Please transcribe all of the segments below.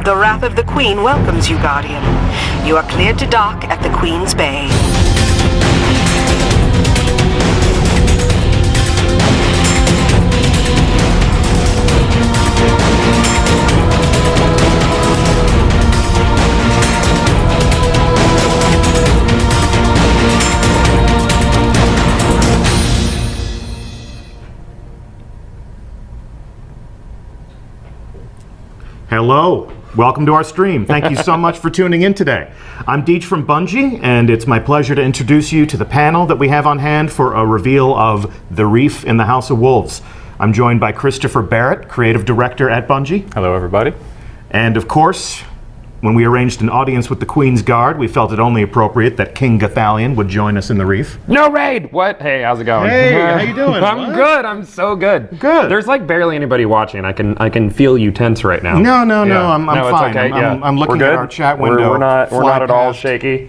The Wrath of the Queen welcomes you, Guardian. You are cleared to dock at the Queen's Bay. Hello, welcome to our stream. Thank you so much for tuning in today. I'm Deej from Bungie, and it's my pleasure to introduce you to the panel that we have on hand for a reveal of The Reef in the House of Wolves. I'm joined by Christopher Barrett, Creative Director at Bungie. Hello, everybody. And of course, when we arranged an audience with the Queen's Guard, we felt it only appropriate that King Gathalion would join us in the Reef. No raid! What? Hey, how's it going? Hey, how you doing? I'm What? good. I'm so good. Good. There's like barely anybody watching. I can feel you tense right now. No, Yeah. I'm no, fine. It's okay. I'm looking We're at good. our chat window. We're not fly at all past. shaky.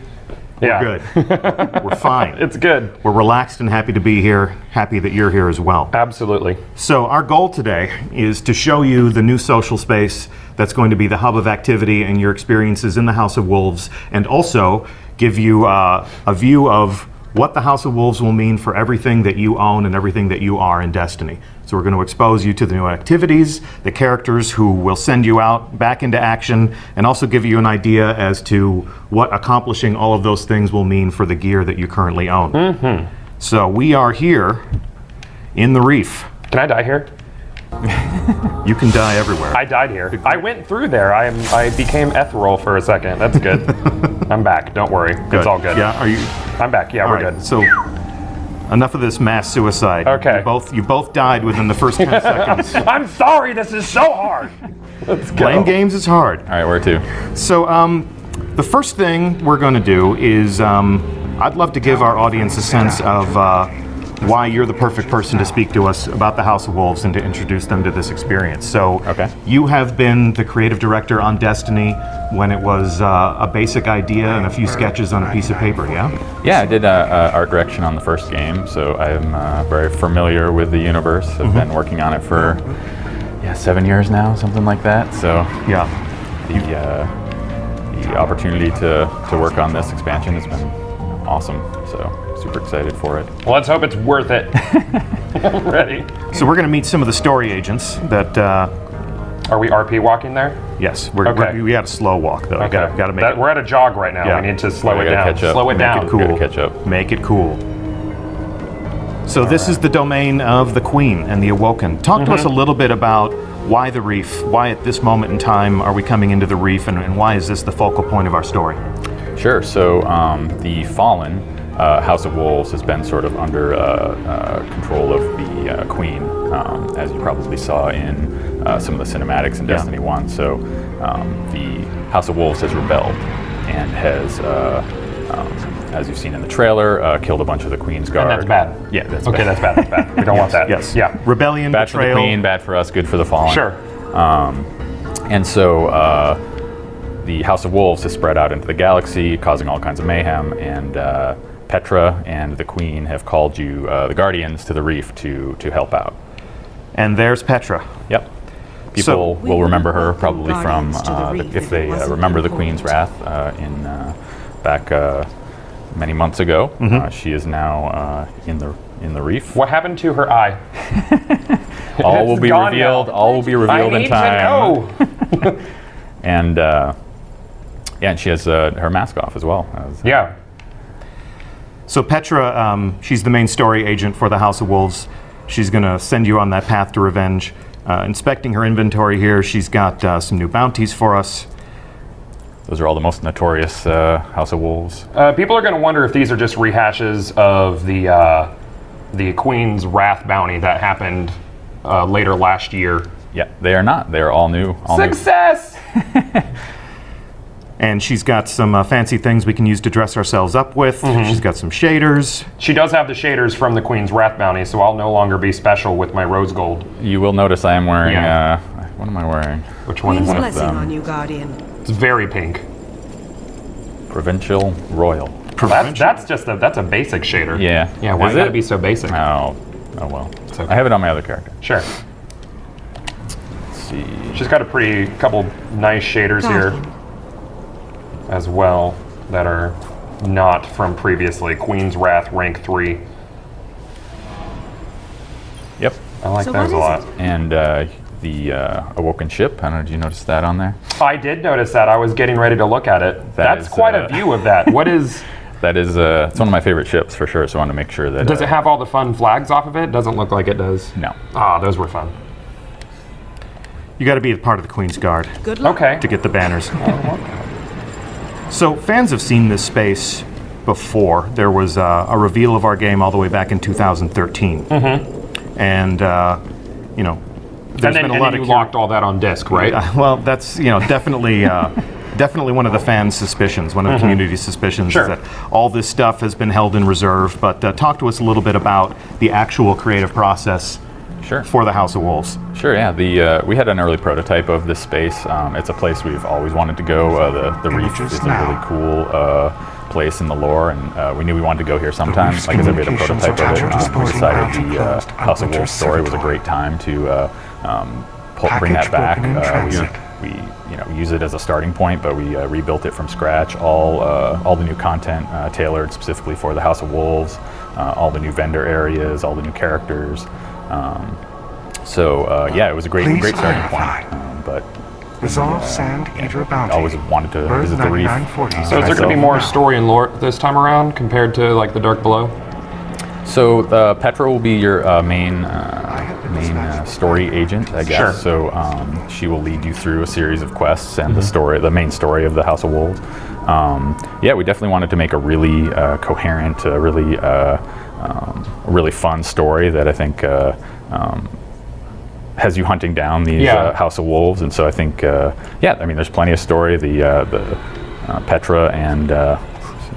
We're good. We're fine. It's good. We're relaxed and happy to be here. Happy that you're here as well. Absolutely. So our goal today is to show you the new social space that's going to be the hub of activity and your experiences in the House of Wolves, and also give you a view of what the House of Wolves will mean for everything that you own and everything that you are in Destiny. So we're going to expose you to the new activities, the characters who will send you out back into action, and also give you an idea as to what accomplishing all of those things will mean for the gear that you currently own. Mm-hmm. So we are here in the Reef. Can I die here? You can die everywhere. I died here. I went through there. I became ethereal for a second. That's good. I'm back. Don't worry. It's all good. Yeah, are you? I'm back. Yeah, All we're right, good. so enough of this mass suicide. Okay. You both died within the first 10 seconds. I'm sorry. This is so hard. Let's go. Playing games is hard. All right, where to? So the first thing we're going to do is I'd love to give our audience a sense of why you're the perfect person to speak to us about the House of Wolves and to introduce them to this experience. So you have been the creative director on Destiny when it was a basic idea and a few sketches on a piece of paper, yeah? Yeah, I did art direction on the first game, so I'm very familiar with the universe. I've been working on it for 7 years now, something like that. So Yeah. the opportunity to work on this expansion has been awesome. So super excited for it. Well, let's hope it's worth it. I'm ready. So we're going to meet some of the story agents that... Are we RP walking there? Yes, Okay. we had a slow walk though. Got to make it. We're at a jog right now. Yeah. We need to slow We it gotta down. catch up. Slow it Make down. it cool. Gotta catch up. Make it cool. So this is the domain of the Queen and the Awoken. Talk to us a little bit about why the Reef. Why at this moment in time are we coming into the Reef, and why is this the focal point of our story? Sure. So the Fallen House of Wolves has been sort of under control of the Queen, as you probably saw in some of the cinematics in Destiny 1. So the House of Wolves has rebelled and has, as you've seen in the trailer, killed a bunch of the Queen's Guard. And that's bad. Yeah, that's Okay, bad. that's bad. That's bad. We don't want that. Yes. Yeah. Rebellion, Bad for the betrayal. Queen, bad for us, good for the Fallen. Sure. And so the House of Wolves has spread out into the galaxy, causing all kinds of mayhem, and Petra and the Queen have called you, the Guardians, to the Reef to help out. And there's Petra. Yep. People will remember her probably from, if they remember the Queen's Wrath back many months ago. She is now in the Reef. What happened to her eye? All will It's be gone revealed. now. All will be revealed I in need time. to know. And and she has her mask off as well. Yeah. So Petra, she's the main story agent for the House of Wolves. She's going to send you on that path to revenge. Inspecting her inventory here, she's got some new bounties for us. Those are all the most notorious House of Wolves. People are going to wonder if these are just rehashes of the Queen's Wrath bounty that happened later last year. Yeah, they are not. They are all new. All Success! And she's got some fancy things we can use to dress ourselves up with. She's got some shaders. She does have the shaders from the Queen's Wrath bounty, so I'll no longer be special with my rose gold. new. You will notice I am wearing. Yeah. What am I wearing? Which one Queen's is it? blessing on you, Guardian. It's very pink. Provincial Royal. That's a basic shader. Yeah. Yeah, why Is gotta it? be so basic? Oh well. okay. I have it on my other character. Sure. see. She's got a pretty couple nice shaders here as well that are not from previously. Queen's Wrath rank 3. Yep. I like those a lot. And the Awoken Ship, I don't know, did you notice that on there? I did notice that. I was getting ready to look at it. That's quite a view of that. What is... That is, it's one of my favorite ships for sure, so I want to make sure that... Does it have all the fun flags off of it? Doesn't look like it does. No. Ah, those were fun. You got to be a part of the Queen's Guard Good luck. Okay. to get the banners. So fans have seen this space before. There was a reveal of our game all the way back in 2013. And, you know, there's been a lot of... you locked all that on disc, right? Well, that's, you know, definitely definitely one of the fans' suspicions, one of the community's suspicions, is that all this stuff has been held in reserve. But talk to us a little bit about the actual creative process for the House of Wolves. Sure, yeah. We had an early prototype of this space. It's a place we've always wanted to go. The reef is a really cool place in the lore, and we knew we wanted to go here sometime. Like I said, we had a prototype of it. We decided the House of Wolves story was a great time to bring that back. We use it as a starting point, but we rebuilt it from scratch. All the new content tailored specifically for the House of Wolves, all the new vendor areas, all the new characters. Yeah, it was a great starting point. But Resolve Sand Eater Bounty. always wanted to visit the reef. So is there going to be more story and lore this time around compared to like the Dark Below? So Petra will be your main story agent, I guess. Sure. So she will lead you through a series of quests and the main story of the House of Wolves. Yeah, we definitely wanted to make a really coherent, really fun story that I think has you hunting down these House of Wolves. And so I think, I mean, there's plenty of story. The Petra and a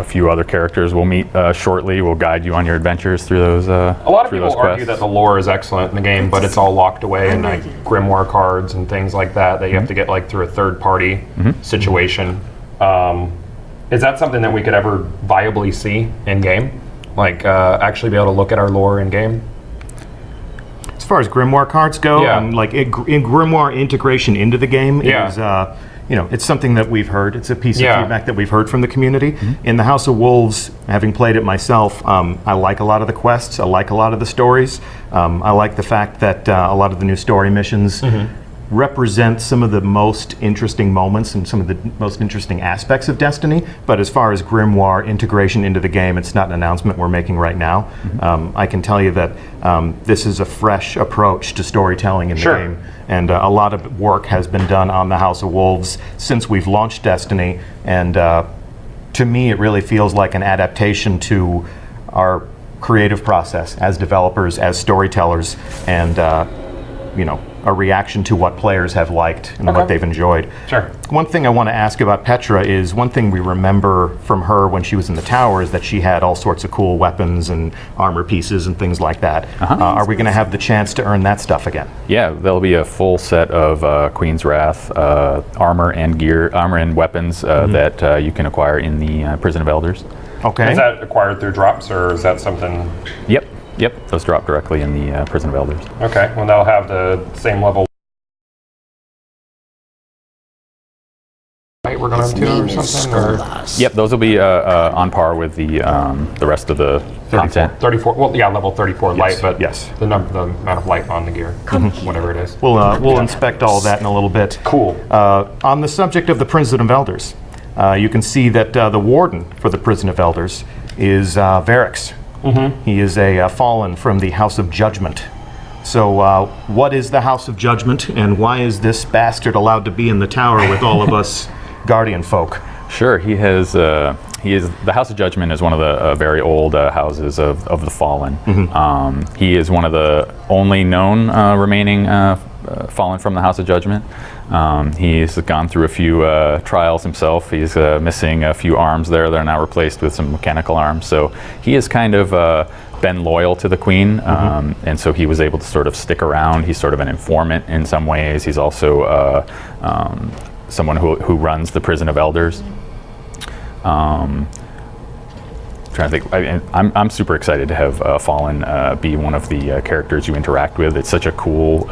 few other characters we'll meet shortly will guide you on your adventures through those A lot of people argue quests. that the lore is excellent in the game, but it's all locked away in like grimoire cards and things like that that you have to get like through a third-party situation. Is that something that we could ever viably see in game? Like actually be able to look at our lore in game? As far as grimoire cards go, like in grimoire integration into the game is, it's something that we've heard. It's a piece of feedback that we've heard from the community. In the House of Wolves, having played it myself, I like a lot of the quests. I like a lot of the stories. I like the fact that a lot of the new story missions represent some of the most interesting moments and some of the most interesting aspects of Destiny. But as far as grimoire integration into the game, it's not an announcement we're making right now. I can tell you that this is a fresh approach to storytelling in the game, and a lot of work has been done on the House of Wolves since we've launched Destiny, and to me it really feels like an adaptation to our creative process as developers, as storytellers, and a reaction to what players have liked and what they've enjoyed. Sure. One thing I want to ask about Petra is, one thing we remember from her when she was in the tower is that she had all sorts of cool weapons and armor pieces and things like that. Are we going to have the chance to earn that stuff again? Yeah, there'll be a full set of Queen's Wrath armor and weapons that you can acquire in the Prison of Elders. Okay. Is that acquired through drops, or is that something? Yep, those drop directly in the Prison of Elders. Okay, well they'll have the same level light we're going to have to or something? Or? Yep, those will be on par with the rest of the content. 34, well yeah, level 34 light, but yes. the amount of light on the gear, whatever it is. We'll inspect all that in a little bit. Cool. On the subject of the Prison of Elders, you can see that the warden for the Prison of Elders is Varix. He is a fallen from the House of Judgment. So what is the House of Judgment, and why is this bastard allowed to be in the tower with all of us Guardian folk? Sure, he is the House of Judgment is one of the very old houses of the Fallen. He is one of the only known remaining Fallen from the House of Judgment. He's gone through a few trials himself. He's missing a few arms there. They're now replaced with some mechanical arms. So he has kind of been loyal to the Queen, and so he was able to sort of stick around. He's sort of an informant in some ways. He's also someone who runs the Prison of Elders. trying to think. I'm super excited to have Fallen be one of the characters you interact with. It's such a cool.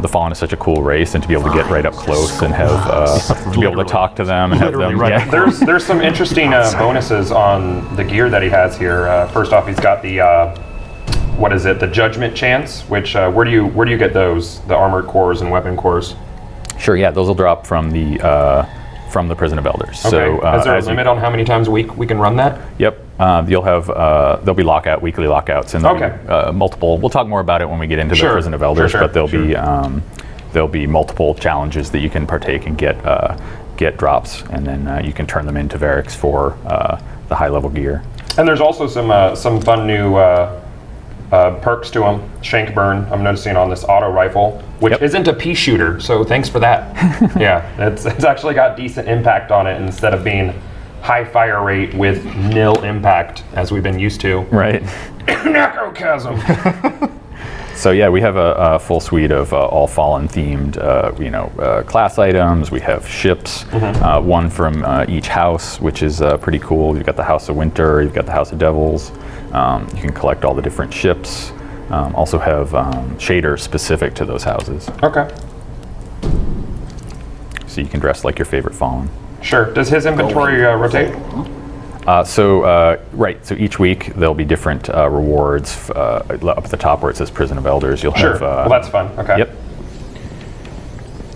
The Fallen is such a cool race, and to be able to get right up close and have to be able to talk to them and have them. Right Yeah. There's some interesting bonuses on the gear that he has here. First off, he's got the what is it? The Judgment Chance. Which where do you get those? The armored cores and weapon cores. Sure. Yeah, those will drop from the Prison of Elders. Okay. So is there a limit on how many times a week we can run that? Yep. You'll have there'll be weekly lockouts, and there'll be, multiple. We'll talk more about it when we get into the Prison of Elders, but there'll be multiple challenges that you can partake and get drops, and then you can turn them into Variks for the high level gear. And there's also some fun new perks to them. Shank burn. I'm noticing on this auto rifle, which isn't a pea shooter. So thanks for that. Yeah, it's actually got decent impact on it instead of being high fire rate with nil impact as we've been used to. Right. Necrochasm. So yeah, we have a full suite of all Fallen themed, class items. We have ships, one from each house, which is pretty cool. You've got the House of Winter, you've got the House of Devils. You can collect all the different ships. Also have shaders specific to those houses. Okay. So you can dress like your favorite Fallen. Sure. Does his inventory rotate? So each week there'll be different rewards up at the top where it says Prison of Elders. You'll have. Well, that's fun. Okay. Yep.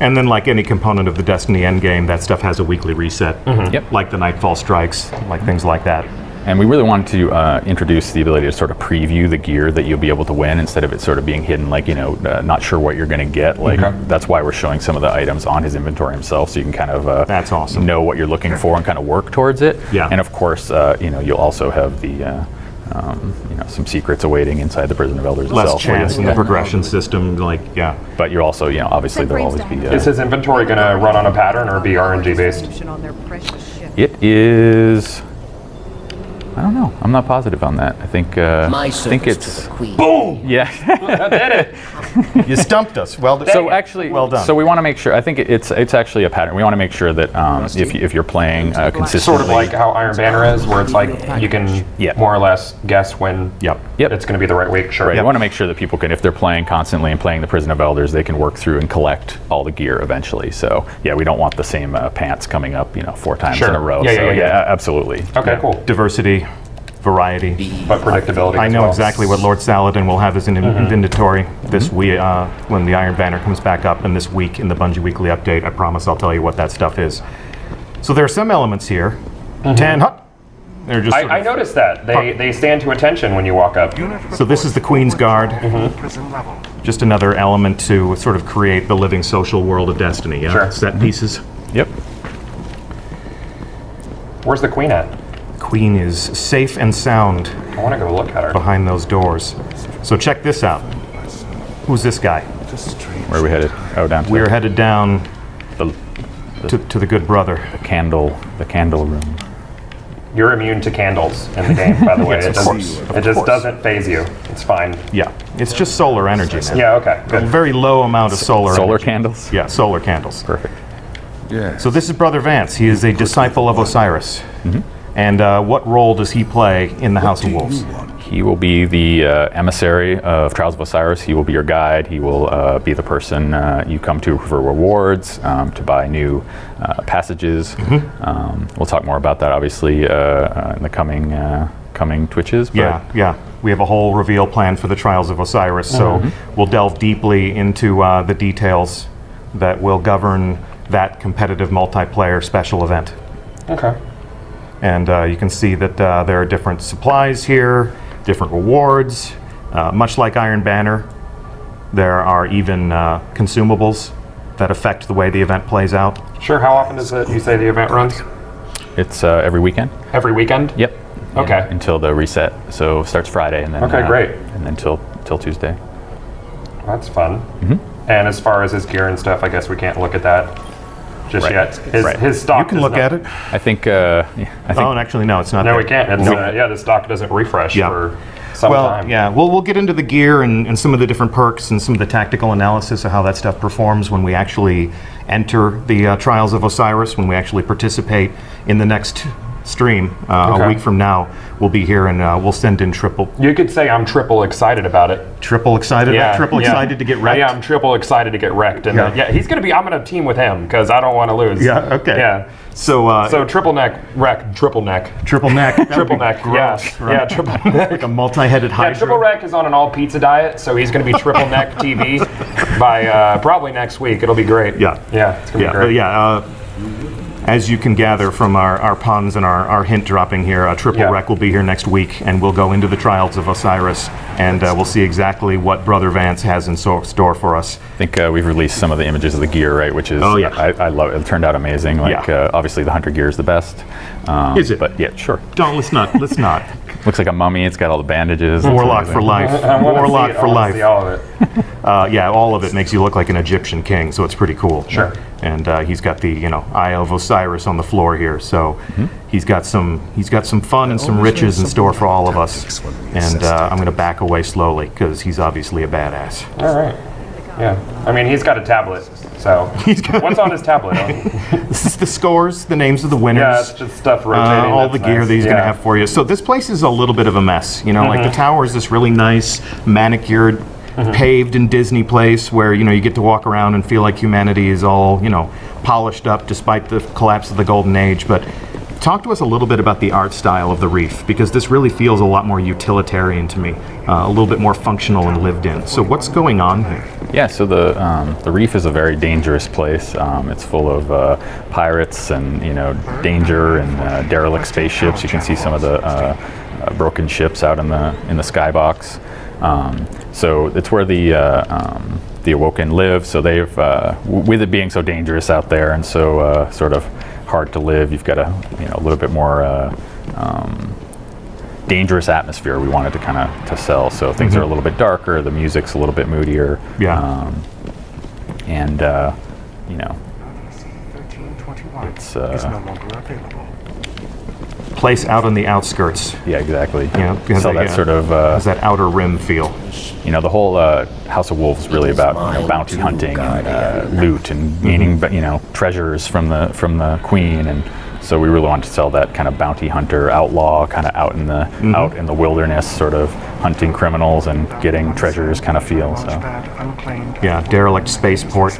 And then, like any component of the Destiny endgame, that stuff has a weekly reset. Yep. Like the Nightfall strikes, like things like that. And we really wanted to introduce the ability to sort of preview the gear that you'll be able to win instead of it sort of being hidden, like, not sure what you're going to get. Like, that's why we're showing some of the items on his inventory himself, so you can kind of That's awesome. know what you're looking for and kind of work towards it. Yeah. And of course, you'll also have the some secrets awaiting inside the Prison of Elders Less itself. chance in the progression system, But you're also, obviously there'll always be. Is his inventory going to run on a pattern or be RNG based? It is. I don't know. I'm not positive on that. I think it's. Boom! Yeah. That did it. You stumped us. Well done. So actually, well done. So we want to make sure. I think it's actually a pattern. We want to make sure that if you're playing consistently, Sort of like how Iron Banner is, where it's like you can more or less guess when it's going to be the right week. Sure. Right. We want to make sure that people can, if they're playing constantly and playing the Prison of Elders, they can work through and collect all the gear eventually. So yeah, we don't want the same pants coming up 4 times in a row. Yeah, absolutely. Okay, cool. Diversity, variety. But predictability. I as know well. exactly what Lord Saladin will have as an inventory this week when the Iron Banner comes back up, and this week in the Bungie Weekly Update. I promise I'll tell you what that stuff is. So there are some elements here. 10 hut. They're just. I noticed that they stand to attention when you walk up. So this is the Queen's Guard. Prison level. Just another element to sort of create the living social world of Destiny. Yeah? Sure. Set pieces. Yep. Where's the Queen at? Queen is safe and sound I want to go look at her. behind those doors. So check this out. Who's this guy? Where are we headed? Oh, down to We're headed down the to the good brother. candle room. You're immune to candles in the game, by the way. Yes, It just doesn't phase you. It's fine. Yeah, it's just solar energy, man. Yeah, okay, A good. very low amount of solar energy. Candles. Yeah, solar candles. Perfect. So this is Brother Vance. He is a disciple of Osiris. And what role does he play in the House of Wolves? He will be the emissary of Trials of Osiris. He will be your guide. He will be the person you come to for rewards, to buy new passages. We'll talk more about that, obviously, in the coming Twitches. But Yeah. We have a whole reveal plan for the Trials of Osiris, so we'll delve deeply into the details that will govern that competitive multiplayer special event. Okay. And you can see that there are different supplies here, different rewards. Much like Iron Banner, there are even consumables that affect the way the event plays out. Sure, how often does you say the event runs? it's every weekend. Every weekend? Yep. Okay. Yeah, until the reset. So it starts Friday and then. Okay, great. And then till Tuesday. That's fun. And as far as his gear and stuff, I guess we can't look at that just yet. His stock. You can look at it. I think. I think. Oh, and actually, no, it's not. No, there. we can't. It's, the stock doesn't refresh for some time. Yeah, we'll get into the gear and some of the different perks and some of the tactical analysis of how that stuff performs when we actually enter the Trials of Osiris, when we actually participate in the next stream Okay. a week from now. We'll be here and we'll send in triple You could say I'm triple excited about it. excited. Excited to get wrecked. Yeah, I'm triple excited to get wrecked. And he's gonna be. I'm gonna team with him because I don't want to lose. Yeah. Okay. Yeah. So triple neck wreck, triple neck, triple neck. That would triple be neck. gross, Yeah. right? Yeah, triple neck. Like a multi-headed Yeah, hydra. triple wreck is on an all pizza diet, so he's gonna be triple neck TV by probably next week. It'll be great. Yeah. Yeah. It's gonna be Yeah. great. As you can gather from our puns and our hint dropping here, Triple Wreck will be here next week, and we'll go into the trials of Osiris, and we'll see exactly what Brother Vance has in store for us. I think we've released some of the images of the gear, right? Which is, I love it. It turned out amazing. Like, obviously the hunter gear is the best. Is it? But yeah, sure. Let's not. Looks like a mummy. It's got all the bandages. Warlock for life. Warlock for life. See all of it. Yeah, all of it makes you look like an Egyptian king, so it's pretty cool. Sure. And he's got the Eye of Osiris on the floor here, so he's got some fun and some riches in store for all of us. And I'm going to back away slowly because he's obviously a badass. All right. Yeah. I mean, he's got a tablet. So what's on his tablet? This is the scores, the names of the winners. Yeah, it's just stuff rotating. All the That's gear nice. that he's going to have for you. So this place is a little bit of a mess. Like the tower is this really nice, manicured, paved in Disney place where you get to walk around and feel like humanity is all polished up despite the collapse of the golden age. But talk to us a little bit about the art style of the reef, because this really feels a lot more utilitarian to me, a little bit more functional and lived in. So what's going on here? Yeah, so the reef is a very dangerous place. It's full of pirates and danger and derelict spaceships. You can see some of the broken ships out in the skybox. So it's where the Awoken live. So they've, with it being so dangerous out there and so sort of hard to live, you've got a little bit more dangerous atmosphere we wanted to kind of to sell. So things are a little bit darker. The music's a little bit moodier. Yeah. And 1321 it's is no longer available. Place out on the outskirts. yeah, exactly. Has So that sort of has that outer rim feel. the whole House of Wolves is really about bounty hunting and loot and gaining treasures from the queen, and so we really wanted to sell that kind of bounty hunter outlaw kind of out in the wilderness, sort of hunting criminals and getting treasures kind of feel. So Yeah, derelict spaceport.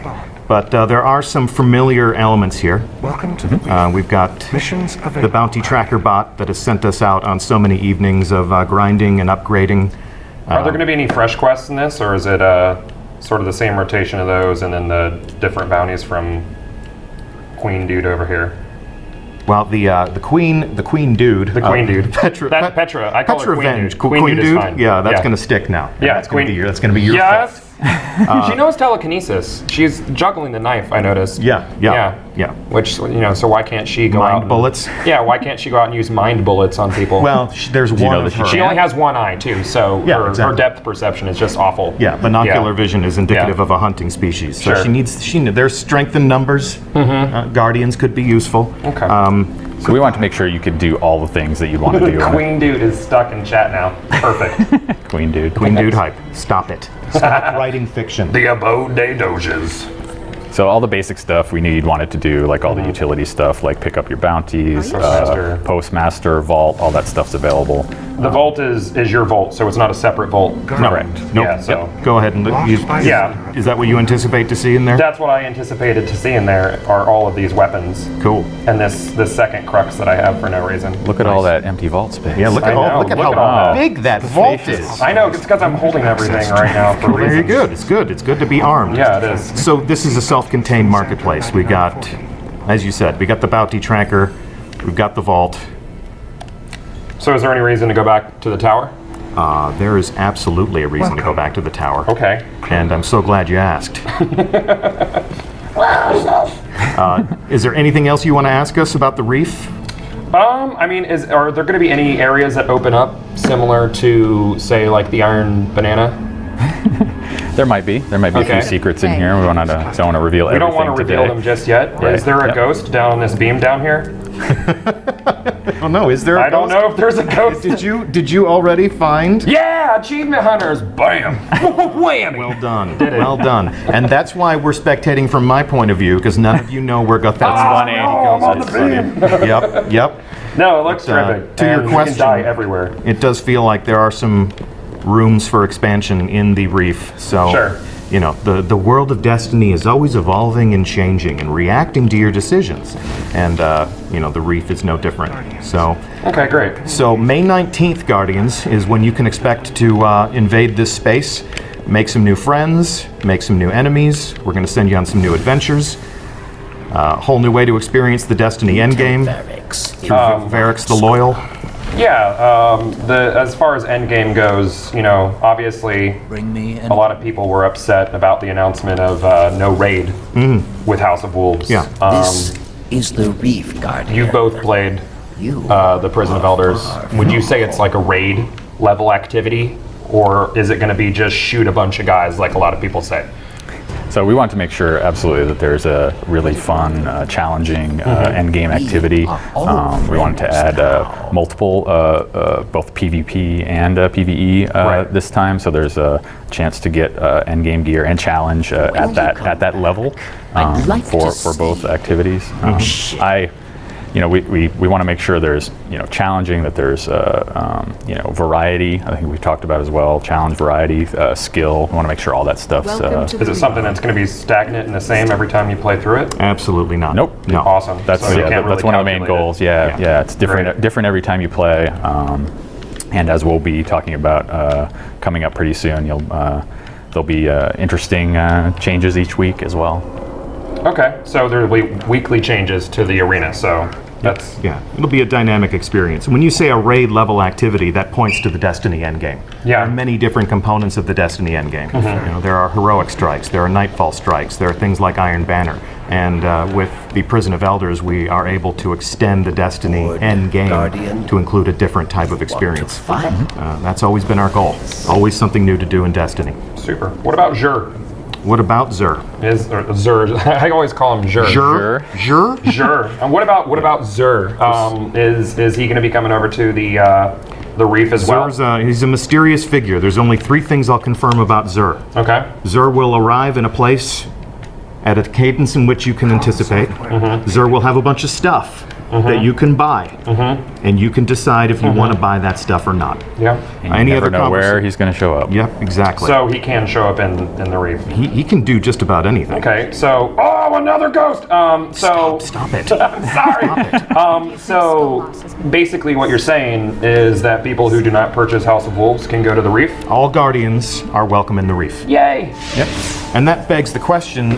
But there are some familiar elements here. Welcome to the We've got missions the available. bounty tracker bot that has sent us out on so many evenings of grinding and upgrading. Are there going to be any fresh quests in this, or is it sort of the same rotation of those and then the different bounties from Queen Dude over here? Well, the queen dude. The Queen Dude. Petra. Petra. I call her Queen Petrarevenge. Dude. Queen is dude. fine. Yeah, that's going to stick now. Yeah, that's going to be your. That's going to be your. Yes. fault. She knows telekinesis. She's juggling the knife, I noticed. Yeah. Which, so why can't she go out Mind and- bullets. Yeah, why can't she go out and use mind bullets on people? Well, there's one know of that her. she only has one eye, too, so Yeah, her exactly. depth perception is just awful. Yeah, binocular Yeah. vision is indicative of a hunting species. So Sure. there's strength in numbers. Guardians could be useful. Okay. we wanted to make sure you could do all the things that you'd want to do. Queen Dude is stuck in chat now. Perfect. Queen Dude. Queen dude hype. Stop it. Stop writing fiction. The abode des doges. So all the basic stuff we wanted to do, like all the utility stuff, like pick up your bounties, postmaster, vault, all that stuff's available. The vault is your vault, so it's not a separate vault. Correct. Nope. Yeah, so Go ahead and Yeah. Is that what you anticipate to see in there? that's what I anticipated to see in there are all of these weapons. Cool. And this second crux that I have for no reason. Look at all that empty vault space. Yeah, look I at know, how look at all how that. big that vault is. I know, it's because I'm holding everything right now for Very reasons. good. It's good. It's good to be armed. Yeah, it is. So this is a self-contained marketplace. We got, as you said, we got the bounty tracker. We've got the vault. So is there any reason to go back to the tower? There is absolutely a reason to go back to the tower. Okay. And I'm so glad you asked. Is there anything else you want to ask us about the reef? I mean, are there going to be any areas that open up similar to, say, like the Iron Banana? There might be a Okay. few secrets in here. We don't want to reveal We everything don't want to reveal today. them just yet. Right. Is there a Yep. ghost down on this beam down here? Oh no, is there? I don't know if there's a ghost. Did you already find? Yeah, achievement hunters. Bam. Whammy. Well done. Well done. And that's why we're spectating from my point of view, because none of you know where Gotham That's funny. I'm on the beam. Yep. No, it looks But, terrific. to your And question- you can die everywhere. It does feel like there are some rooms for expansion in the reef. So, Sure. you know, the world of Destiny is always evolving and changing and reacting to your decisions. And, you know, the reef is no different. So, Okay, great. so May 19th, Guardians, is when you can expect to invade this space, make some new friends, make some new enemies. We're going to send you on some new adventures. A whole new way to experience the Destiny endgame through Varix the Loyal. Yeah, as far as endgame goes, you know, obviously a lot of people were upset about the announcement of no raid with House of Wolves. Yeah. This is the Reef Guardian. You've both played You the Prison of Elders. Would you say it's like a raid level activity, or is it going to be just shoot a bunch of guys like a lot of people say? So we want to make sure absolutely that there's a really fun, challenging end game activity. We wanted to add multiple, both PvP and PvE Right. this time. So there's a chance to get end game gear and challenge at that level I'd like to for both see activities. We want to make sure there's challenging, that there's variety. I think we've talked about as well, challenge, variety, skill. We want to make sure all that stuff's Is it something that's going to be stagnant and the same every time you play through it? Absolutely not. Nope. No. Awesome. That's So you can't that's really one of the main calculate it. goals. Yeah, it's different Great. different every time you play. And as we'll be talking about coming up pretty soon, there'll be interesting changes each week as well. Okay, so there will be weekly changes to the arena, so that's... Yeah, it'll be a dynamic experience. When you say a raid level activity, that points to the Destiny endgame. Yeah. There are many different components of the Destiny endgame. You know, there are heroic strikes, there are nightfall strikes, there are things like Iron Banner. And with the Prison of Elders, we are able to extend the Destiny endgame Guardian. to include a different type of experience. find That's always been our goal. Always something new to do in Destiny. Super. What about Xur? What about Xur? Xur. I always call him Xur. Xur? Xur? Xur. And what about Xur? Is he going to be coming over to the reef as well? Xur's, he's a mysterious figure. There's only 3 things I'll confirm about Xur. Okay. Xur will arrive in a place at a cadence in which you can anticipate. Xur will have a bunch of stuff that you can buy, and you can decide if you want to buy that stuff or not. Yeah. And Any you never other know where conversation? he's going to show up. Yep, exactly. So he can show up in the reef. he can do just about anything. Okay. So another ghost. Stop it. Sorry. So basically, what you're saying is that people who do not purchase House of Wolves can go to the reef. All Guardians are welcome in the reef. Yay! Yep. And that begs the question,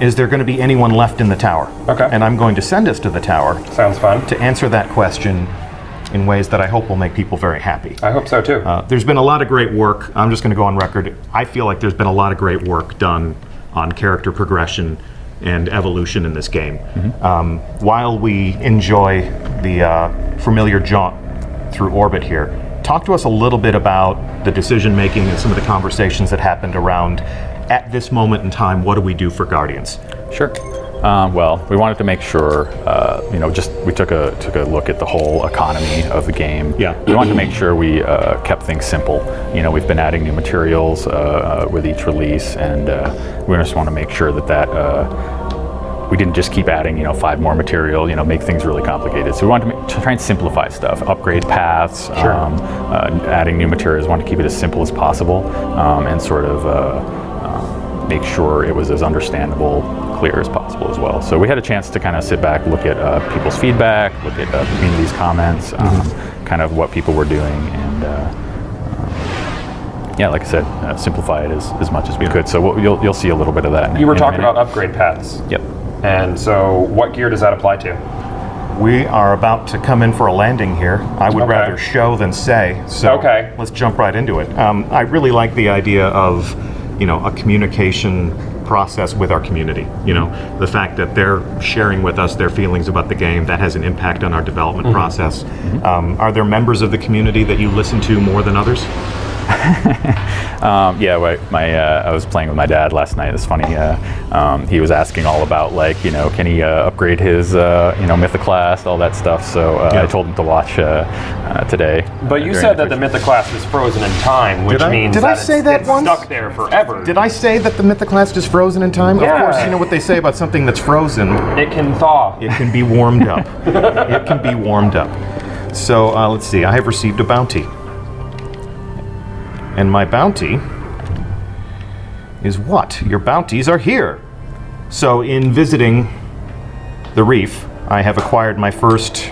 is there going to be anyone left in the tower? Okay. And I'm going to send us to the tower Sounds fun. to answer that question in ways that I hope will make people very happy. I hope so too. There's been a lot of great work. I'm just going to go on record. I feel like there's been a lot of great work done on character progression and evolution in this game. While we enjoy the familiar jaunt through orbit here, talk to us a little bit about the decision making and some of the conversations that happened around, at this moment in time, what do we do for Guardians? Sure. Well, we wanted to make sure, we took a look at the whole economy of the game. Yeah. We wanted to make sure we kept things simple. We've been adding new materials with each release, and we just want to make sure that we didn't just keep adding, 5 more material, make things really complicated. So we wanted to try and simplify stuff, upgrade paths, adding new materials. We wanted to keep it as simple as possible, and sort of make sure it was as understandable, clear as possible as well. So we had a chance to kind of sit back, look at people's feedback, look at the community's comments, kind of what people were doing, and like I said, simplify it as much as we could. So you'll see a little bit of that. You were talking about upgrade paths. Yep. And so what gear does that apply to? We are about to come in for a landing here. I would Okay. rather show than say, so Okay. let's jump right into it. I really like the idea of, a communication process with our community. The fact that they're sharing with us their feelings about the game, that has an impact on our development process. Are there members of the community that you listen to more than others? Yeah, I was playing with my dad last night. It's funny. He was asking all about like, can he upgrade his, Mythoclast, all that stuff. So I told him to watch today. But you during said that the Twitch. Mythoclast is frozen in time, which means did I say that it's once? stuck there forever. Did I say that the Mythoclast is frozen in time? Yeah. Of course, you know what they say about something that's frozen. It can thaw. It can be warmed up. It can be warmed up. So let's see. I have received a bounty. And my bounty is what? Your bounties are here. So in visiting the reef, I have acquired my first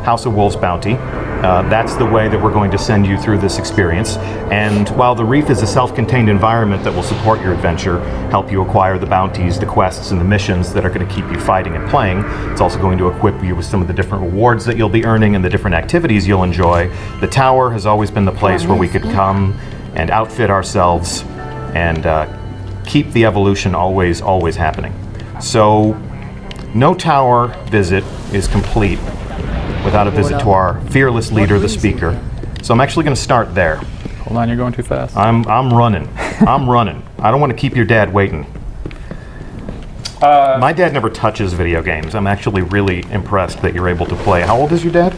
House of Wolves bounty. That's the way that we're going to send you through this experience. And while the reef is a self-contained environment that will support your adventure, help you acquire the bounties, the quests, and the missions that are going to keep you fighting and playing, it's also going to equip you with some of the different rewards that you'll be earning and the different activities you'll enjoy. The tower has always been the place where we could come and outfit ourselves and keep the evolution always happening. So no tower visit is complete without a visit to our fearless leader, the speaker. So I'm actually going to start there. Hold on, you're going too fast. I'm running. I'm running. I don't want to keep your dad waiting. My dad never touches video games. I'm actually really impressed that you're able to play. How old is your dad?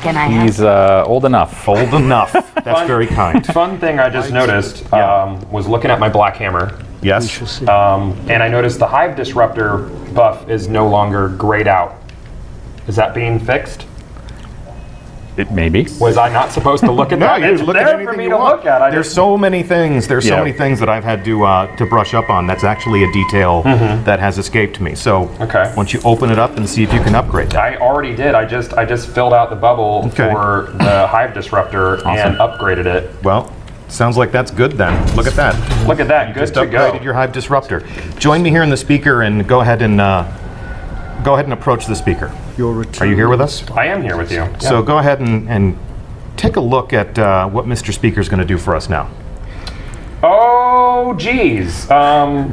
Can I have He's old enough. Old enough. That's very kind. Fun thing I just noticed was looking at my Black Hammer. Yes. And I noticed the Hive Disruptor buff is no longer grayed out. Is that being fixed? It maybe. Was I not supposed to look at No, that? you It's look at there anything for me you to want. look at. I There's just- so many things. There's so Yeah. many things that I've had to brush up on. That's actually a detail that has escaped me. So Okay. once you open it up and see if you can upgrade that. I already did. I just filled out the bubble Okay. for the Hive Disruptor and upgraded it. Well, sounds like that's good then. Look at that. Look at that. Good Just to upgraded go. your Hive Disruptor. Join me here in the speaker and go ahead and approach the speaker. Are you here with us? I am here with you. So go ahead and take a look at what Mr. Speaker's going to do for us now. Oh, geez.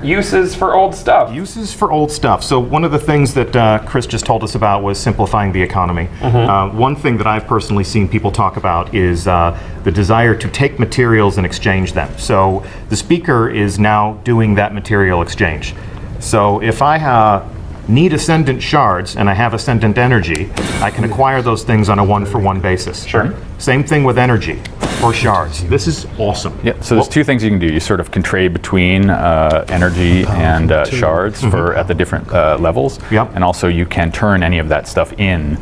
Uses for old stuff. Uses for old stuff. So one of the things that Chris just told us about was simplifying the economy. One thing that I've personally seen people talk about is the desire to take materials and exchange them. So the speaker is now doing that material exchange. So if I need ascendant shards and I have ascendant energy, I can acquire those things on a one-for-one basis. Sure. Same thing with energy or shards. This is awesome. Yeah, so there's two things you can do. You sort of can trade between energy and shards for at the different levels. Yep. And also you can turn any of that stuff in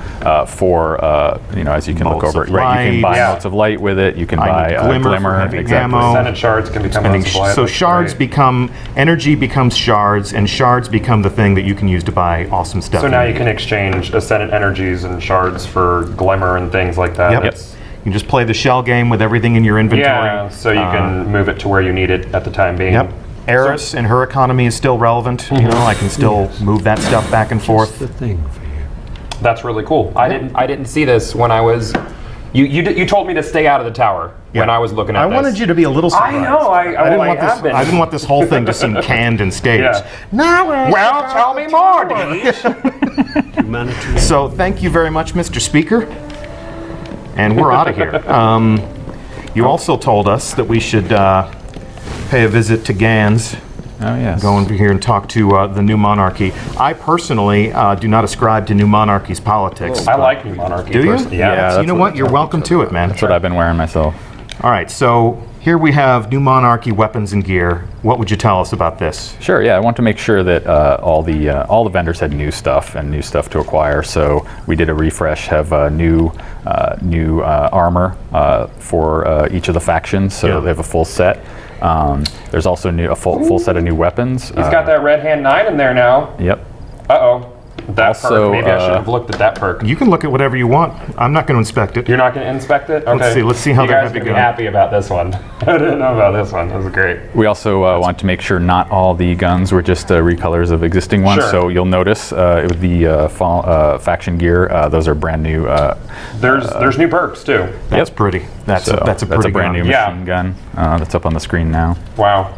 for, as you can look Motes over of it. Right, you can light. buy Yeah. motes of light with it. You can I buy need glimmer for glimmer. heavy Exactly. ammo. Ascendant shards can become unsupply. So shards become, energy becomes shards, and shards become the thing that you can use to buy awesome stuff. So now you can exchange ascendant energies and shards for glimmer and things like that. Yep. It's- You can just play the shell game with everything in your inventory. Yeah, so you can move it to where you need it at the time being. Yep. Eris and her economy is still relevant. You know, I can still move that stuff back and forth. The thing for you. That's really cool. I didn't see this when I was. You told me to stay out of the tower when I was looking at I this. wanted you to be a little surprised. I know. I didn't well, want I this. have been. I didn't want this whole thing to seem canned and staged. Yeah. Now, Well, tell me more, Denise. Humanity. so thank you very much, Mr. Speaker. And we're out of here. You also told us that we should pay a visit to Gans. Oh, yes. Go over here and talk to the New Monarchy. I personally do not ascribe to New Monarchy's politics. I like New Monarchy. Do you? personally. Yeah, Yeah. So you know what? You're welcome to it, man. That's what I've been wearing myself. All right, so here we have New Monarchy weapons and gear. What would you tell us about this? Sure. Yeah, I want to make sure that all the vendors had new stuff and new stuff to acquire. So we did a refresh, have new armor for each of the factions. So Yeah. they have a full set. There's also a full set of new weapons. He's got that red hand 9 in there now. Yep. Uh-oh. That Also, perk. Maybe I should have looked at that perk. You can look at whatever you want. I'm not going to inspect it. You're not going to inspect it? Okay. Let's see how you they're guys happy are going to be going. happy about this one. I didn't know about this one. That was great. We also want to make sure not all the guns were just recolors of existing ones. Sure. So you'll notice with the faction gear, those are brand new. There's new perks too. That's pretty. That's a pretty brand new gun. Yeah. machine gun that's up on the screen now. Wow.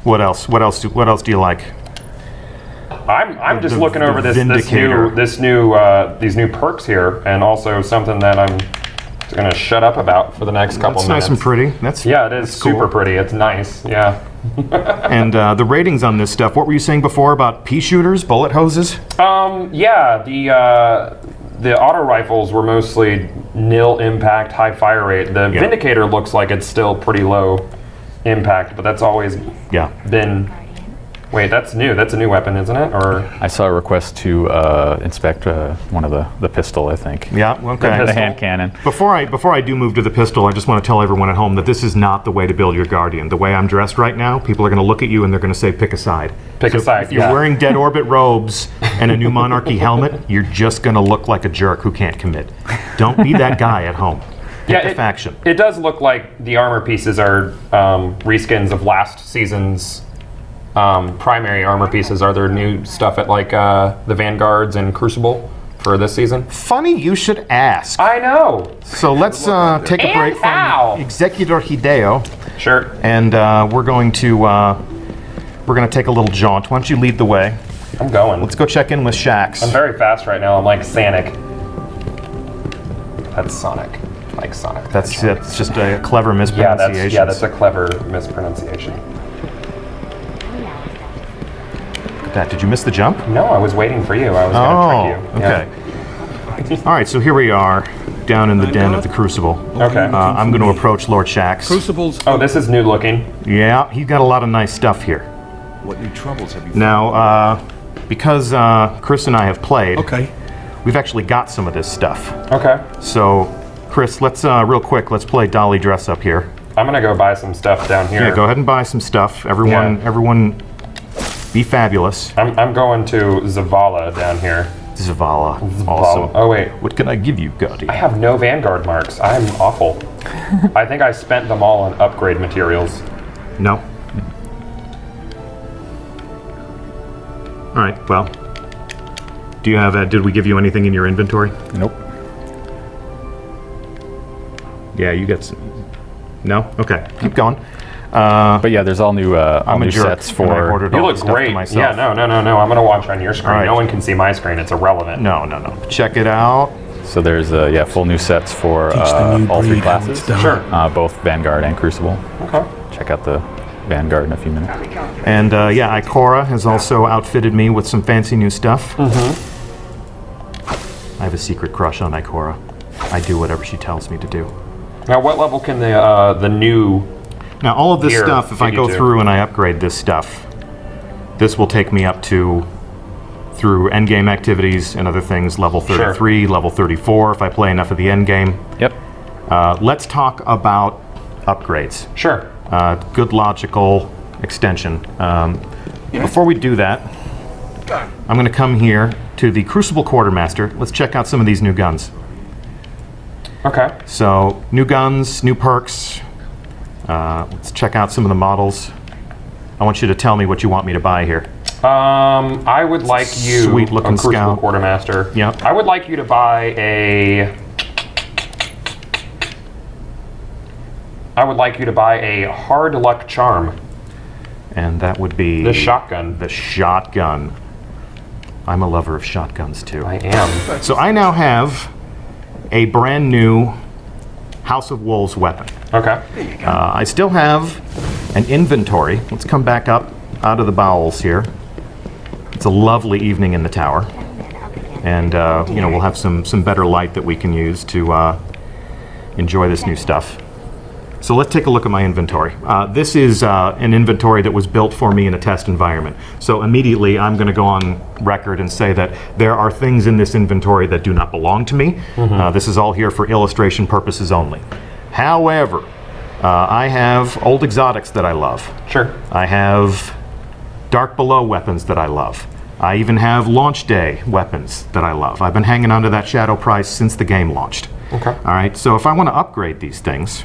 What else? What else do you like? I'm just The- looking over the these new perks here, and also something that I'm it's gonna shut up about for the next couple That's minutes. nice and pretty. That's Yeah, it is that's cool. super pretty. It's nice. Yeah. And the ratings on this stuff. What were you saying before about pea shooters, bullet hoses? Yeah. The auto rifles were mostly nil impact, high fire rate. The Vindicator looks like it's still pretty low impact, but that's always Yeah. been. Wait, that's new. That's a new weapon, isn't it? Or I saw a request to inspect one of the pistol, I think. Yeah. Okay. The hand cannon. Before I do move to the pistol, I just want to tell everyone at home that this is not the way to build your Guardian. The way I'm dressed right now, people are going to look at you and they're going to say, pick a side. Pick a side, If you're yeah. wearing Dead Orbit robes and a New Monarchy helmet, you're just going to look like a jerk who can't commit. Don't be that guy at home. Pick a faction. It does look like the armor pieces are reskins of last season's primary armor pieces. Are there new stuff at like the Vanguards and Crucible for this season? Funny you should ask. I know. So let's take a break ow. from Executor Hideo, Sure. and we're going to take a little jaunt. Why don't you lead the way? I'm going. Let's go check in with Shax. I'm very fast right now. I'm like Sonic. That's Sonic. Like Sonic. That's just a clever Yeah, mispronunciation. that's a clever mispronunciation. Did you miss the jump? No, I was waiting for you. I was going to trick you. Okay. All right, so here we are, down in the den of the Crucible. Yeah. Okay. I'm going to approach Lord Shax. Crucibles. Oh, this is new looking. Yeah, he's got a lot of nice stuff here. What new troubles have you Now, because Chris and I have played, Okay. we've actually got some of this stuff. Okay. So, Chris, let's real quick, let's play Dolly Dress Up here. I'm going to go buy some stuff down here. Yeah, go ahead and buy some stuff. Everyone, be fabulous. I'm going to Zavala down here. Zavala, awesome. Oh, wait. What can I give you, Guardian? I have no Vanguard marks. I'm awful. I think I spent them all on upgrade materials. No. All right. Well, do you have? Did we give you anything in your inventory? Nope. Yeah, you got some. No. Okay. Keep going. But yeah, there's all new I'm a new jerk, sets and I for. ordered You all look the stuff great. to Yeah, myself. no. I'm going to watch on your screen. All right. No one can see my screen. It's irrelevant. No. Check it out. So there's full new sets for the new all three breed how classes. it's done. Sure. Both Vanguard and Crucible. Okay. Check out the Vanguard in a few minutes. And yeah, Ikora has also outfitted me with some fancy new stuff. Mm-hmm. I have a secret crush on Ikora. I do whatever she tells me to do. Now, what level can the new... Now, all of this Here, stuff, if I go 52. through and I upgrade this stuff, this will take me up to, through endgame activities and other things, level 33, level 34, if I play enough of the endgame. Yep. Let's talk about upgrades. Sure. Good logical extension. Before we do that, I'm going to come here to the Crucible Quartermaster. Let's check out some of these new guns. Okay. So, new guns, new perks. Let's check out some of the models. I want you to tell me what you want me to buy here. I would like you... Sweet-looking Crucible scout. Quartermaster. Yep. I would like you to buy a... Hard Luck Charm. And that would be... The shotgun. The shotgun. I'm a lover of shotguns, too. I am. So I now have a brand new House of Wolves weapon. Okay. I still have an inventory. Let's come back up out of the bowels here. It's a lovely evening in the tower. And, we'll have some better light that we can use to enjoy this new stuff. So let's take a look at my inventory. This is an inventory that was built for me in a test environment. So immediately I'm going to go on record and say that there are things in this inventory that do not belong to me. This is all here for illustration purposes only. However, I have old exotics that I love. Sure. I have Dark Below weapons that I love. I even have Launch Day weapons that I love. I've been hanging on to that Shadow price since the game launched. Okay. All right, so if I want to upgrade these things,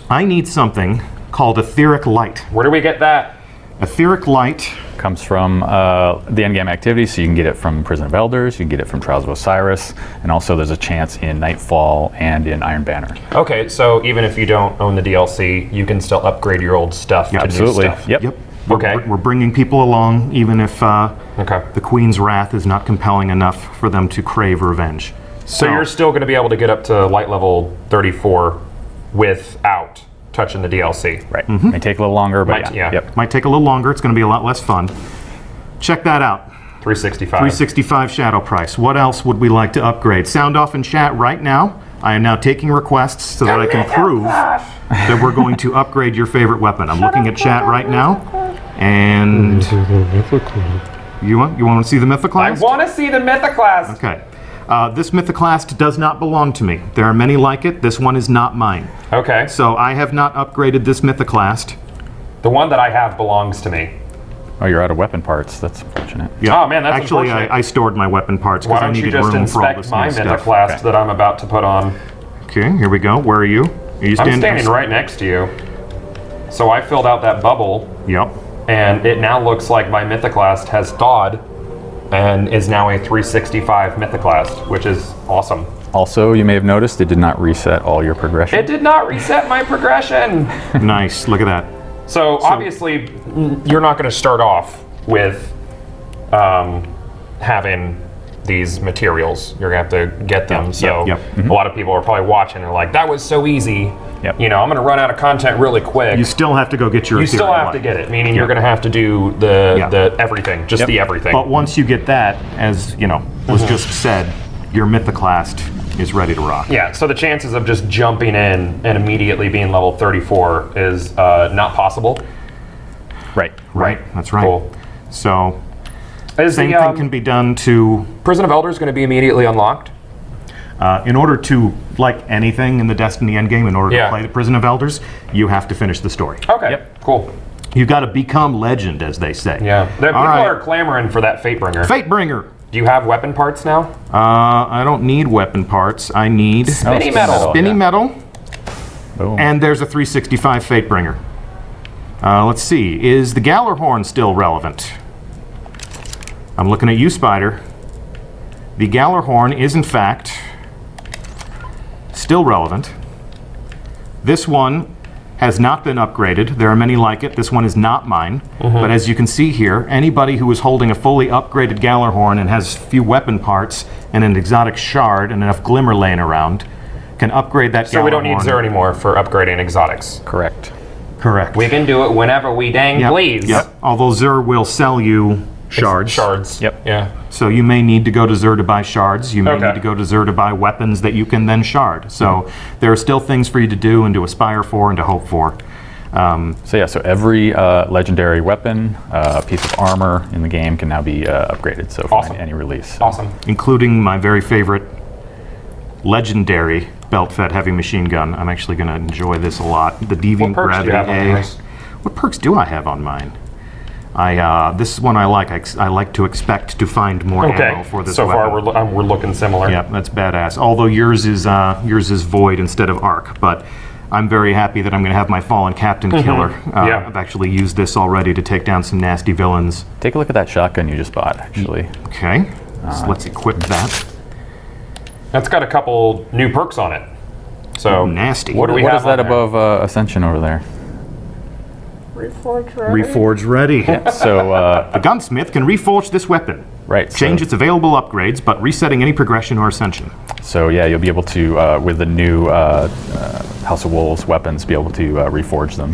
I need something called Etheric Light. Where do we get that? Etheric Light, Comes from the endgame activity, so you can get it from Prison of Elders, you can get it from Trials of Osiris, and also there's a chance in Nightfall and in Iron Banner. Okay, so even if you don't own the DLC, you can still upgrade your old stuff to Absolutely. new stuff. Yep. yep. Okay. We're bringing people along, even if Okay. the Queen's wrath is not compelling enough for them to crave revenge. So you're still going to be able to get up to light level 34 without touching the DLC. Right. May take a little longer, but Yeah. Yep. might take a little longer. It's going to be a lot less fun. Check that out. 365. 365 shadow price. What else would we like to upgrade? Sound off in chat right now. I am now taking requests so that I can prove that we're going to upgrade your favorite weapon. I'm looking at chat right now, and you want to see the I Mythoclast? want to see the Mythoclast. Okay. This Mythoclast does not belong to me. There are many like it. This one is not mine. Okay. So I have not upgraded this Mythoclast. The one that I have belongs to me. Oh, you're out of weapon parts. That's unfortunate. Yeah. Oh, man, that's Actually, unfortunate. I stored my weapon parts Why because I don't you needed just room for all inspect this my new stuff. Mythoclast that I'm about to put on? Okay, here we go. Where are you? Are you I'm standing right next to you. So I filled out that bubble, Yep. and it now looks like my Mythoclast has thawed and is now a 365 Mythoclast, which is awesome. Also, you may have noticed it did not reset all your progression. It did not reset my progression. Nice. Look at that. So obviously, you're not going to start off with having these materials. You're going to have to get them. So yep. a lot of people are probably watching and like, that was so easy. Yep. You know, I'm going to run out of content really quick. You still have to go get your You still ethereal have to light. get it, meaning you're going to have to do the everything, just the everything. But once you get that, as you know, was just said, your Mythoclast is ready to rock. Yeah, so the chances of just jumping in and immediately being level 34 is not possible. Right. Right. That's right. Cool. So Is same the thing can be done to, Prison of Elders going to be immediately unlocked? in order to, like anything in the Destiny endgame, in order Yeah. to play the Prison of Elders, you have to finish the story. Okay, cool. You got to become legend, as they say. Yeah, people right. are clamoring for that Fatebringer. Fatebringer. Do you have weapon parts now? I don't need weapon parts. I need Spinny metal. spinny yeah. metal, Boom. and there's a 365 Fatebringer. Let's see. Is the Gallarhorn still relevant? I'm looking at you, Spider. The Gallarhorn is, in fact, still relevant. This one has not been upgraded. There are many like it. This one is not mine. But as you can see here, anybody who is holding a fully upgraded Gallarhorn and has a few weapon parts and an exotic shard and enough glimmer laying around can upgrade that Gallarhorn. So we don't need Xur anymore for upgrading exotics. Correct. Correct. We can do it whenever we dang Yep, please. Yep. Although Xur will sell you shards. Shards. Yep. Yeah. So you may need to go to Xur to buy shards. You may Okay. need to go to Xur to buy weapons that you can then shard. So there are still things for you to do and to aspire for and to hope for. So yeah, so every legendary weapon, piece of armor in the game can now be upgraded. So for Awesome. any release. Awesome. Including my very favorite legendary belt-fed heavy machine gun. I'm actually going to enjoy this a lot. The Deviant What perks do you have on Gravity A. yours? What perks do I have on mine? This is one I like. I like to expect to find more ammo Okay. for this So weapon. far we're looking similar. Yeah, that's badass. Although yours is void instead of arc, but I'm very happy that I'm going to have my fallen captain killer. Yeah. I've actually used this already to take down some nasty villains. Take a look at that shotgun you just bought, actually. Okay, so let's equip that. That's got a couple new perks on it. So Nasty. What do we What have is that on there? above Ascension over there? Reforge ready. So, The gunsmith can reforge this weapon. right. Change so, its available upgrades, but resetting any progression or ascension. So yeah, you'll be able to, with the new House of Wolves weapons, be able to reforge them,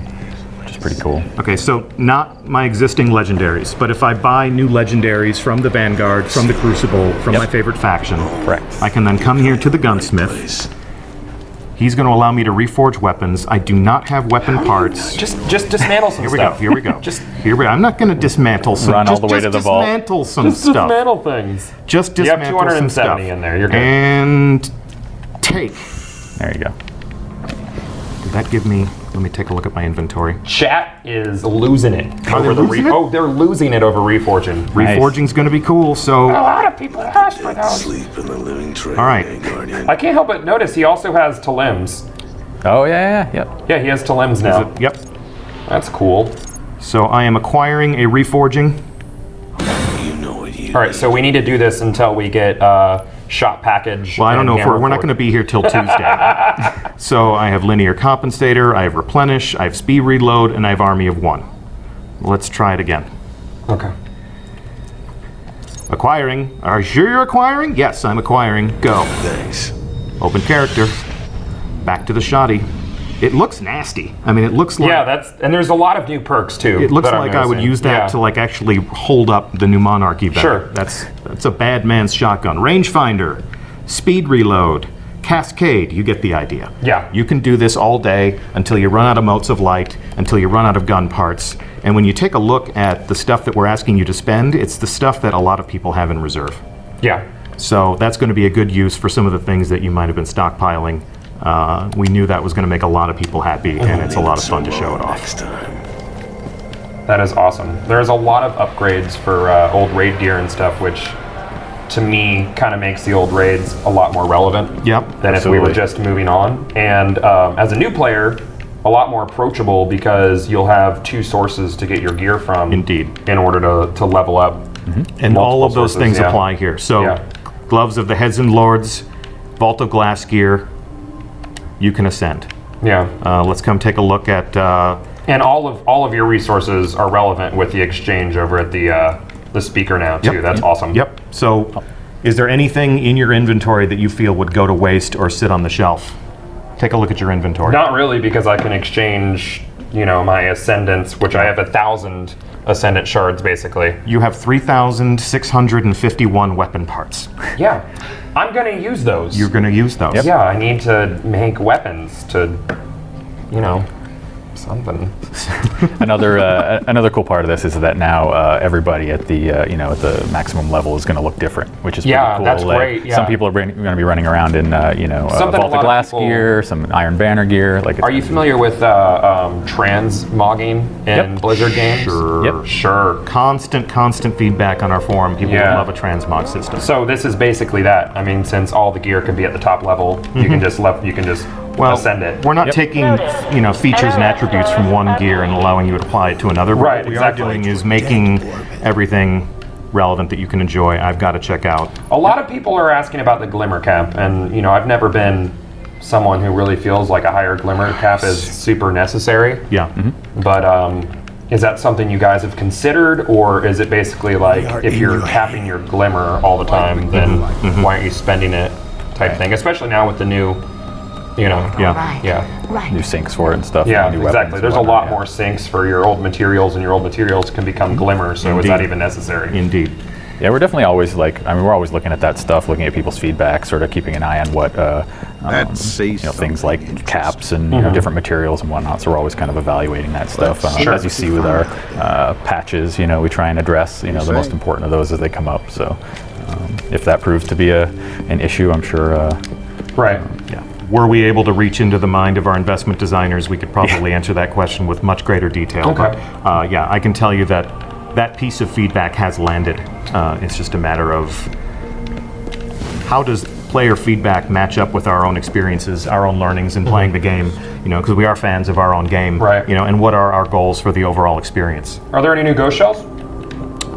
which is pretty cool. Okay, so not my existing legendaries, but if I buy new legendaries from the Vanguard, from the Crucible, from my favorite faction, Correct. I can then come here to the gunsmith. He's going to allow me to reforge weapons. I do not have weapon parts. Just dismantle some Here we go. stuff. Here we go. Just Here we. I'm not going to dismantle some. Run all just, the way just to the vault. dismantle some Just stuff. dismantle things. Just You have dismantle some 270 stuff. in there. You're good. And take. There you go. Did that give me? Let me take a look at my inventory. Chat is losing it Are they over the losing it? Oh, they're losing it over reforging. Nice. Reforging's going to be cool. So, A lot of people ask for those. Sleep in the living trade, all right. Guardian. I can't help but notice he also has Talims. Oh yeah. Yeah, he has Talims now. Yep. That's cool. So I am acquiring a reforging. You know what you All right, so we need to do this until we get shot package. Well, I don't and know if we're not hammer going to be here till Tuesday. So I have linear compensator, I have replenish, I have speed reload, and I have army of one. Let's try it again. Okay. Acquiring. Are you sure you're acquiring? Yes, I'm acquiring. Go. Thanks. Open character. Back to the shoddy. It looks nasty. I mean, it looks like... and there's a lot of new perks, too. It looks that I'm like I would noticing. use that to, like, actually hold up the new Monarchy better. Sure. That's a bad man's shotgun. Rangefinder. Speed reload. Cascade. You get the idea. Yeah. You can do this all day until you run out of motes of light, until you run out of gun parts. And when you take a look at the stuff that we're asking you to spend, it's the stuff that a lot of people have in reserve. Yeah. So that's going to be a good use for some of the things that you might have been stockpiling. We knew that was going to make a lot of people happy, and it's a lot of fun to show it off. Next time. That is awesome. There's a lot of upgrades for old raid gear and stuff, which to me kind of makes the old raids a lot more relevant Yep, than if we were just moving on. And as a new player, a lot more approachable because you'll have two sources to get your gear from. Indeed. In order to level up. And all of those sources, things yeah. apply here. So, Yeah. Gloves of the Heads and Lords, Vault of Glass gear, you can ascend. Yeah. Let's come take a look at... And all of your resources are relevant with the exchange over at the speaker now too. Yep. That's awesome. Yep. So, is there anything in your inventory that you feel would go to waste or sit on the shelf? Take a look at your inventory. Not really, because I can exchange, my ascendants, which I have 1,000 ascendant shards basically. You have 3,651 weapon parts. Yeah, I'm gonna use those. You're going to use those. Yeah, I need to make weapons to, something. Another cool part of this is that now everybody at the at the maximum level is going to look different, which is pretty Yeah, cool. that's great, yeah. Some people are going to be running around in Something a Vault lot of of Glass people- gear, some Iron Banner gear. Like, Are you familiar with transmogging in Yep. Blizzard games? Sure. Yep. Sure. Constant feedback on our forum. People Yeah. love a transmog system. So this is basically that. I mean, since all the gear can be at the top level, you can just ascend it. We're not taking, features and attributes from one gear and allowing you to apply it to another. But Right, what we exactly. are doing is making everything relevant that you can enjoy. I've got to check out. A lot of people are asking about the glimmer cap, and I've never been someone who really feels like a higher glimmer cap is super necessary. Yeah. But is that something you guys have considered, or is it basically like if you're capping your glimmer all the time, then why aren't you spending it type thing? Especially now with the new, Yeah. new sinks for it and stuff. Yeah, new exactly. weapons and There's a whatnot, lot more sinks for your old materials, and your old materials can become glimmer, so is that Indeed. even necessary? Indeed. Yeah, we're definitely always we're always looking at that stuff, looking at people's feedback, sort of keeping an eye on what things like caps and different materials and whatnot. So we're always kind of evaluating that stuff. As you see with our patches, we try and address the most important of those as they come up. So if that proves to be an issue, I'm sure. Right. Yeah. Were we able to reach into the mind of our investment designers, we could probably answer that question with much greater detail. Okay. But I can tell you that that piece of feedback has landed. It's just a matter of how does player feedback match up with our own experiences, our own learnings in playing the game, because we are fans of our own game, Right. and what are our goals for the overall experience? Are there any new ghost shells?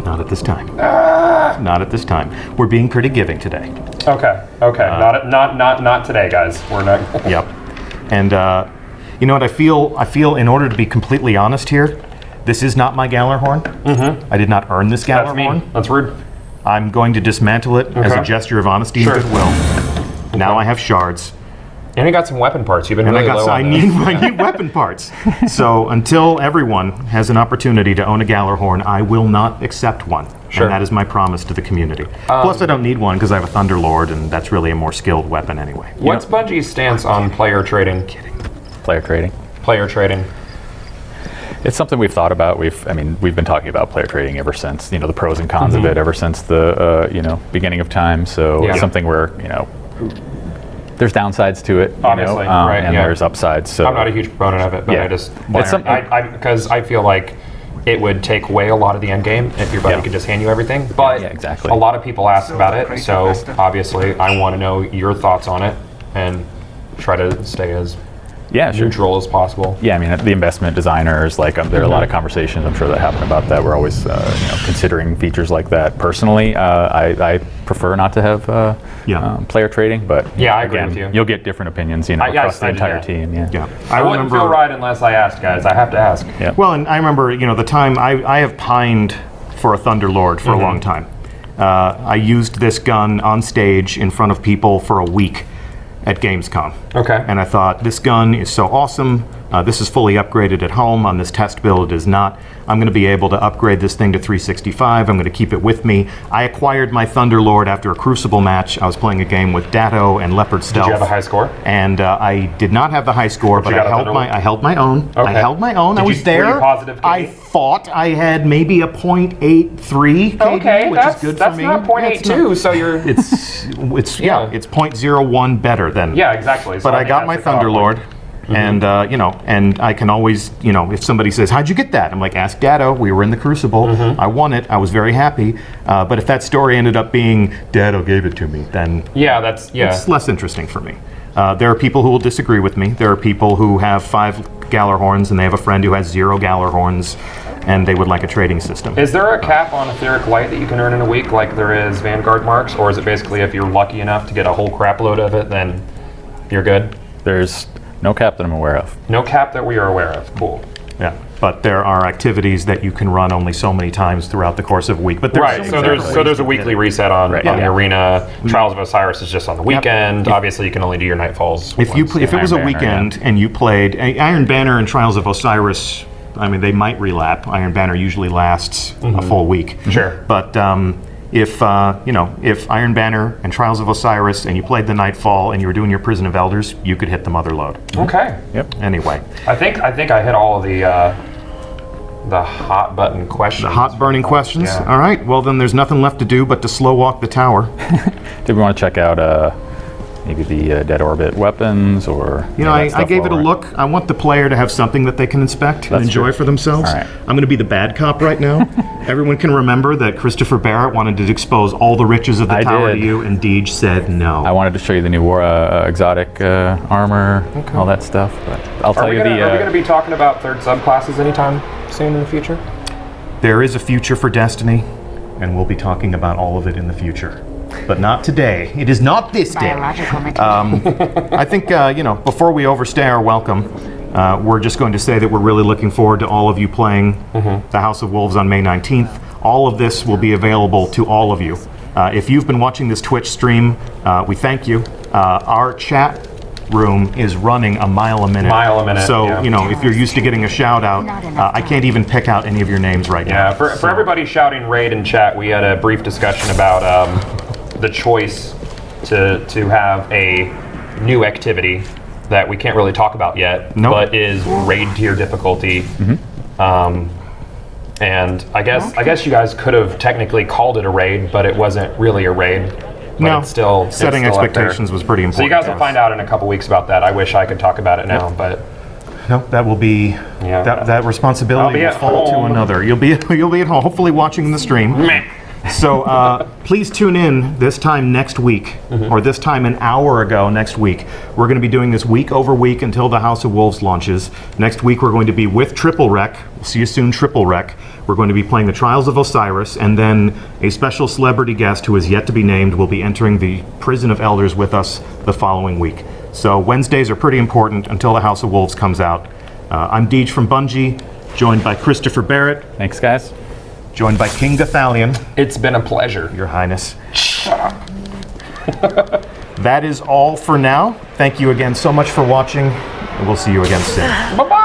Not at this time. Not at this time. We're being pretty giving today. Okay. Not today, guys. We're not. Yep. And you know what I feel? I feel, in order to be completely honest here, this is not my Gallarhorn. I did not earn this That's Gallarhorn. mean. That's rude. I'm going to dismantle it as a Okay. gesture of honesty Sure. and goodwill. Now I have shards, And you got some weapon parts. You've been and really low I on need this. I need weapon parts. So until everyone has an opportunity to own a Gallarhorn, I will not accept one. Sure. And that is my promise to the community. Plus, I don't need one because I have a Thunderlord, and that's really a more skilled weapon anyway. What's Bungie's stance on player trading? Player trading. Player trading. It's something we've thought about. We've been talking about player trading ever since, the pros and cons of it ever since the, beginning of time. So Yeah. it's something where, there's downsides to it, Obviously, right, and yeah. there's upsides. So I'm not a huge proponent of it, but Yeah. I just It's some- because I feel like it would take away a lot of the end game if your buddy Yeah. could just hand you everything. But Yeah, exactly. a lot of people ask about it, so obviously I want to know your thoughts on it and try to stay as yeah, sure. neutral as possible. Yeah, I mean, the investment designers, there are a lot of conversations I'm sure that happen about that. We're always, considering features like that. Personally, I prefer not to have player trading, but Yeah, I agree again, with you. you'll get different opinions, yes, across the I do, entire yeah. team. Yeah. Yeah. I wouldn't feel right unless I asked, guys. I have to ask. Yeah. Well, and I remember, the time I have pined for a Thunderlord for a long time. I used this gun on stage in front of people for a week at Gamescom. Okay. And I thought, this gun is so awesome. This is fully upgraded at home. On this test build, it is not. I'm going to be able to upgrade this thing to 365. I'm going to keep it with me. I acquired my Thunderlord after a Crucible match. I was playing a game with Datto and Leopard Stealth. Did you have a high score? And I did not have the high score, but you I got a held my own. Okay. I held my own. Did I was you- there. were you positive, I Katie? thought I had maybe a .83 KD, Okay, which that's is good that's for me. not .82, so you're. It's Yeah. it's .01 better than. Yeah, exactly. So But I think got my that's the cutoff Thunderlord. point. And and I can always, if somebody says, "How'd you get that?" I'm like, "Ask Datto. We were in the Crucible. I won it. I was very happy." But if that story ended up being Datto gave it to me, then Yeah, that's it's less interesting for me. There are people who will disagree with me. There are people who have 5 Gallarhorns and they have a friend who has 0 Gallarhorns, and they would like a trading system. Is there a cap on etheric light that you can earn in a week, like there is Vanguard marks, or is it basically if you're lucky enough to get a whole crap load of it, then you're good? There's no cap that I'm aware of. No cap that we are aware of. Cool. Yeah, but there are activities that you can run only so many times throughout the course of a week. But there's Right. So there's a weekly reset on Right. the Yeah. arena. Trials of Osiris is just on the weekend. Obviously, you can only do your Nightfalls. If it was a Iron Banner, weekend and you played Iron Banner and Trials of Osiris, I mean they might relap. Iron Banner usually lasts a full week. Sure. But if Iron Banner and Trials of Osiris and you played the Nightfall and you were doing your Prison of Elders, you could hit the Mother Load. Okay. Yep. Anyway, I think I hit all of the hot button questions. the hot burning questions. Yeah. All right. Well, then there's nothing left to do but to slow walk the tower. Did we want to check out maybe the dead orbit weapons or? I gave it a look. I want the player to have something that they can inspect and That's enjoy true. for themselves. All right. I'm going to be the bad cop right now. Everyone can remember that Christopher Barrett wanted to expose all the riches of the I tower did. to you, and Deej said no. I wanted to show you the new exotic armor, all that stuff. But I'll Are tell we you going to be talking about third subclasses anytime soon in the future? There is a future for Destiny, and we'll be talking about all of it in the future. But not today. It is not this day. Biological material. I think, before we overstay our welcome, we're just going to say that we're really looking forward to all of you playing the House of Wolves on May 19th. All of this will be available to all of you. If you've been watching this Twitch stream, we thank you. Our chat room is running a mile a minute. Mile a minute, So, yeah. if you're used to getting a shout out, I can't even pick out any of your names right now. Yeah, for everybody shouting raid in chat, we had a brief discussion about the choice to have a new activity that we can't really talk about yet, Nope. but is raid tier difficulty. And I guess you guys could have technically called it a raid, but it wasn't really a raid. But No, it's still setting up there. expectations was pretty important. So you guys to will us. find out in a couple weeks about that. I wish I could talk about it now, but No, that will be Yeah. that I'll responsibility be will at fall to home. another. You'll be at home, hopefully watching the stream. So please tune in this time next week, or this time an hour ago next week. We're going to be doing this week over week until the House of Wolves launches. Next week we're going to be with Triple Rec. We'll see you soon, Triple Rec. We're going to be playing the Trials of Osiris, and then a special celebrity guest who is yet to be named will be entering the Prison of Elders with us the following week. So Wednesdays are pretty important until the House of Wolves comes out. I'm Deej from Bungie, joined by Christopher Barrett, Thanks, guys. joined by King Gathalion, it's been a pleasure. Your Highness. That is all for now. Thank you again so much for watching, and we'll see you again soon. Bye-bye!